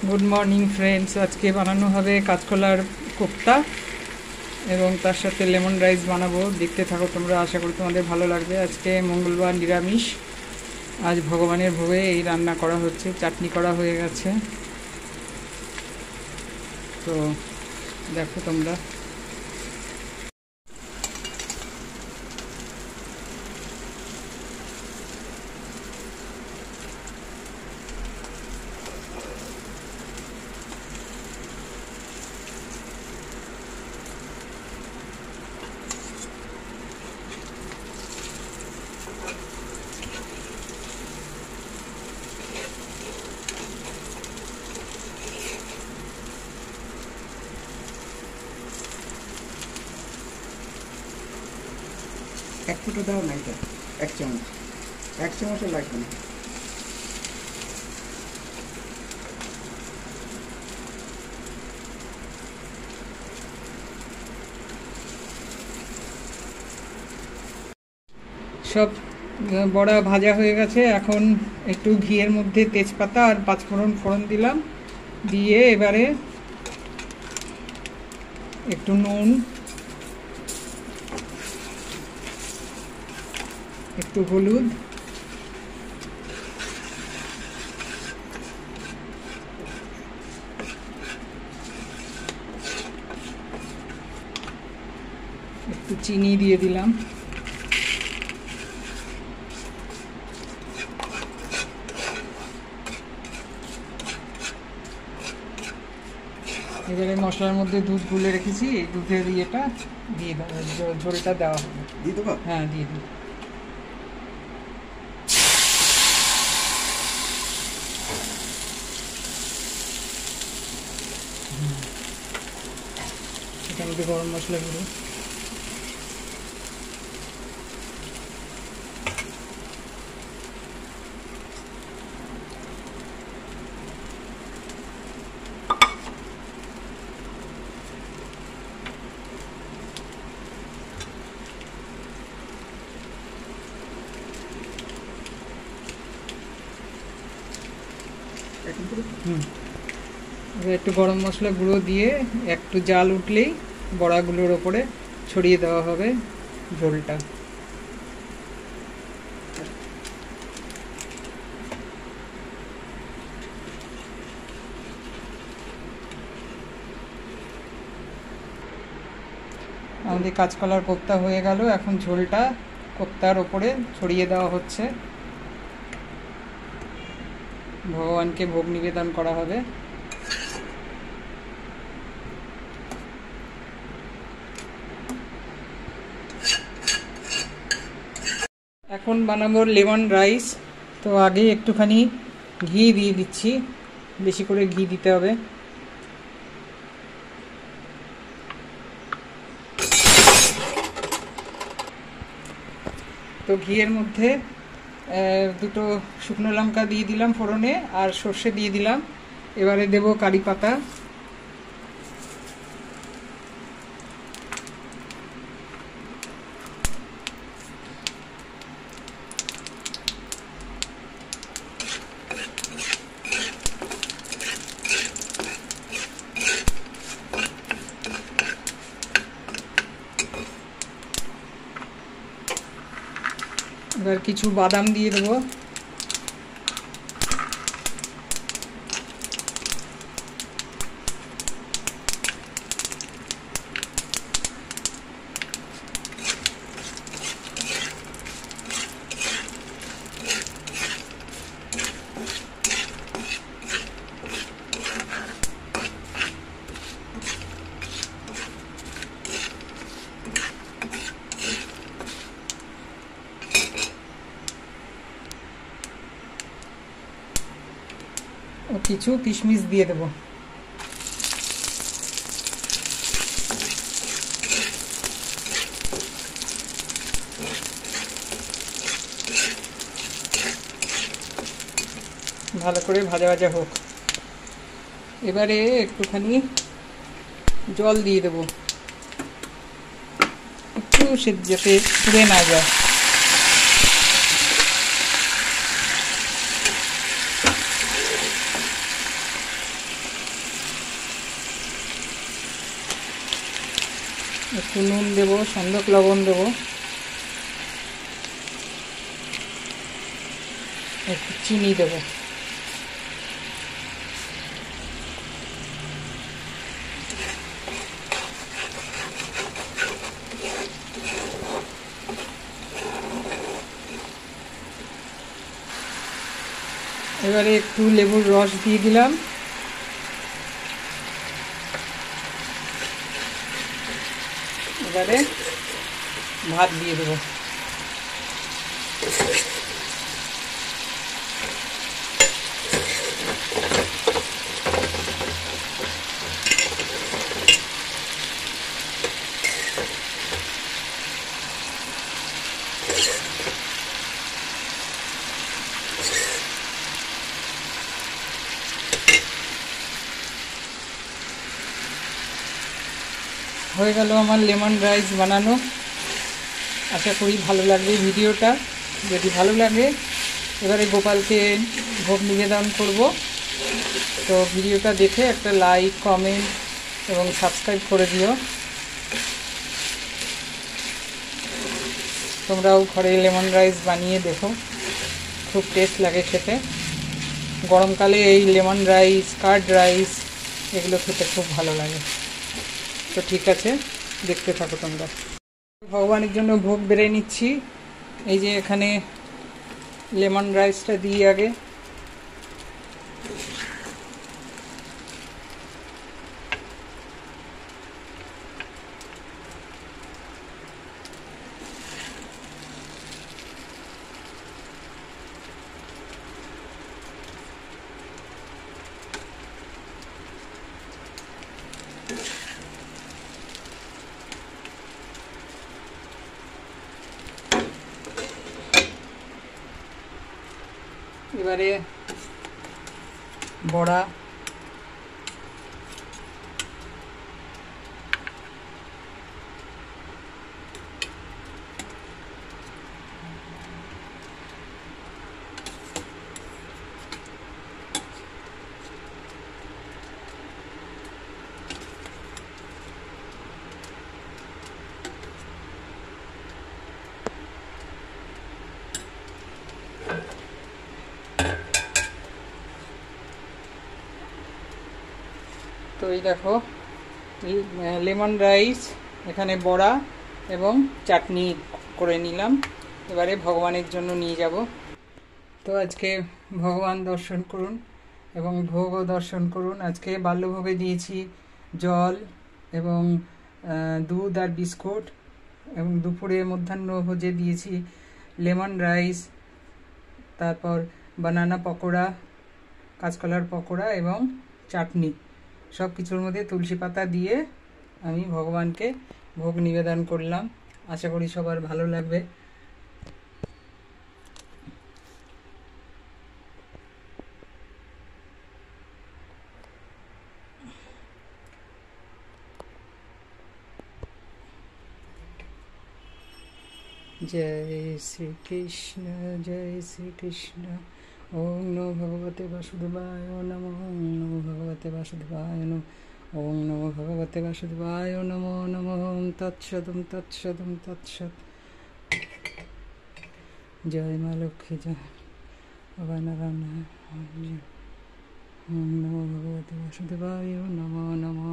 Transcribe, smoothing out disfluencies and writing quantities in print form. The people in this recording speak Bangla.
Good morning friends. আজকে বানানো হবে কাঁচকলার কোপ্তা এবং তার সাথে লেমন রাইস বানাবো। দেখতে থাকো তোমরা, আশা করি তোমাদের ভালো লাগবে। আজকে মঙ্গলবার, নিরামিষ। আজ ভগবানের ভোগে এই রান্না করা হচ্ছে। চাটনি করা হয়ে গেছে, তো দেখো তোমরা। এক ফুটো দাও না, এটা এক চামচ, এক চামচও লাগবে না। সব বড়া ভাজা হয়ে গেছে। এখন একটু ঘিয়ের মধ্যে তেজপাতা আর পাঁচফোড়ন ফোড়ন দিলাম, দিয়ে এবারে একটু নুন, একটু হলুদ, একটু চিনি দিয়ে দিলাম। এবারে মশলার মধ্যে দুধ গুলে রেখেছি, এই দুধের ইয়েটা দিয়ে দেবো, ঝোলটা দেওয়া হবে। দিয়ে দেবো? হ্যাঁ, দিয়ে দিই। এটার মধ্যে গরম মশলা গুঁড়ো, একটু গরম মশলা গুঁড়ো দিয়ে একটু জাল উঠলেই বড়াগুলোর ওপরে ছড়িয়ে দেওয়া হবে ঝোলটা। আমাদের কাঁচকলার কোপ্তা হয়ে গেল। এখন ঝোলটা কোপ্তার ওপরে ছড়িয়ে দেওয়া হচ্ছে। ভগবানকে ভোগ নিবেদন করা হবে। এখন বানাবো লেমন রাইস। তো আগে একটুখানি ঘি দিয়ে দিচ্ছি, বেশি করে ঘি দিতে হবে। তো ঘিয়ের মধ্যে দুটো শুকনো লঙ্কা দিয়ে দিলাম ফোড়নে, আর সর্ষে দিয়ে দিলাম। এবারে দেব কারি পাতা, এবার কিছু বাদাম দিয়ে দেবো। ও কিছু কিশমিশ দিয়ে দেবো। ভালো করে ভাজা ভাজা হোক। এবারে একটুখানি জল দিয়ে দেবো, একটু যাতে পুড়ে না যায়। একটু নুন দেবো, সন্দক লবণ দেবো, একটু চিনি দেবো। এবারে একটু লেবুর রস দিয়ে দিলাম। এবারে ভাত দিয়ে দেবো। হয়ে গেল আমার লেমন রাইস বানানো। আশা করি ভালো লাগবে ভিডিওটা। যদি ভালো লাগে এবারে গোপালকে ভোগ নিবেদন করব। তো ভিডিওটা দেখে একটা লাইক, কমেন্ট এবং সাবস্ক্রাইব করে দিও। তোমরাও ঘরে লেমন রাইস বানিয়ে দেখো, খুব টেস্ট লাগে খেতে। গরমকালে এই লেমন রাইস, কার্ড রাইস এগুলো খেতে খুব ভালো লাগে। তো ঠিক আছে, দেখতে থাকো তোমরা। ভগবানের জন্য ভোগ বেড়ে নিচ্ছি। এই যে এখানে লেমন রাইসটা দিই আগে। এবারে বড়া, তো এই দেখো লেমন রাইস, এখানে বড়া এবং চাটনি করে নিলাম। এবারে ভগবানের জন্য নিয়ে যাব। তো আজকে ভগবান দর্শন করুন এবং ভোগও দর্শন করুন। আজকে বাল্যভোগে দিয়েছি জল এবং দুধ আর বিস্কুট, এবং দুপুরে মধ্যাহ্নভোজে দিয়েছি লেমন রাইস, তারপর বানানা পকোড়া, কাঁচকলার পকোড়া এবং চাটনি। সব কিছুর মধ্যে তুলসী পাতা দিয়ে আমি ভগবানকে ভোগ নিবেদন করলাম। আশা করি সবার ভালো লাগবে। জয় শ্রীকৃষ্ণ, জয় শ্রীকৃষ্ণ। ওম নমো ভগবতে বাসুদেবায় নমো, ওম নমো ভগবতে বাসুদেবায় নমো, ওম নমো ভগবতে বাসুদেবায় নমো নমো। ওম তৎসৎ, ওম তৎসৎ, ওম তৎসৎ। জয় মা লক্ষ্মী, জয় বাবা নারায়ণ। ওম নমো ভগবতে বাসুদেবায় নমো নমো।